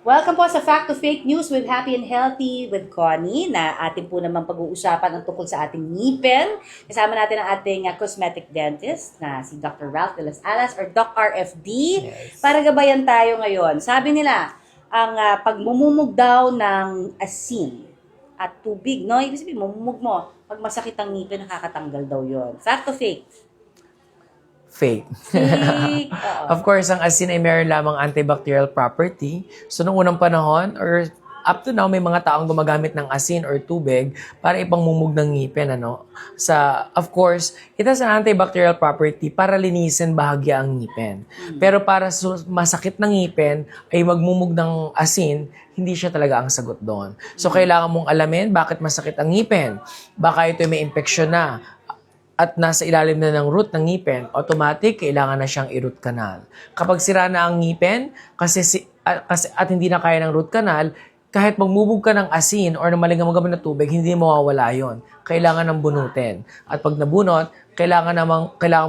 Welcome po sa Fact to Fake News with Happy and Healthy with Connie na atin po naman pag-uusapan ang tungkol sa ating ngipin. Kasama natin ang ating cosmetic dentist na si Dr. Ralph de las Alas or Doc RFD. Yes. Para gabayan tayo ngayon. Sabi nila, ang pagmumumog daw ng asin at tubig, no? Ibig sabihin, mumumog mo. Pag masakit ang ngipin, nakakatanggal daw yon. Fact to fake? Fake. Fake. Oo. Of course, ang asin ay meron lamang antibacterial property. So, noong unang panahon, or up to now, may mga taong gumagamit ng asin or tubig para ipangmumog ng ngipin. Of course, it has an antibacterial property para linisin bahagya ang ngipin. Pero para masakit ng ngipin, ay magmumog ng asin, hindi siya talaga ang sagot doon. So, kailangan mong alamin bakit masakit ang ngipin. Baka ito may infeksyon na at nasa ilalim na ng root ng ngipin, automatic, kailangan na siyang i-root canal. Kapag sira na ang ngipin, at hindi na kaya ng root canal, kahit magmubog ka ng asin or ng malingamagam na tubig, hindi mawawala yon. Kailangan ng bunutin. At pag nabunot, kailangan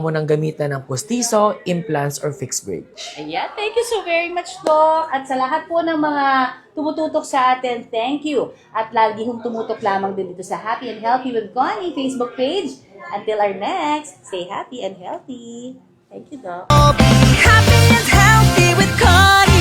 mo nang gamitan ng postizo, implants, or fixed bridge. Ayan, thank you so very much, Doc. At sa lahat po ng mga tumututok sa atin, thank you. At lagi hong tumutok lamang din dito sa Happy and Healthy with Connie Facebook page. Until our next, stay happy and healthy. Thank you, Doc. Happy and healthy with Connie.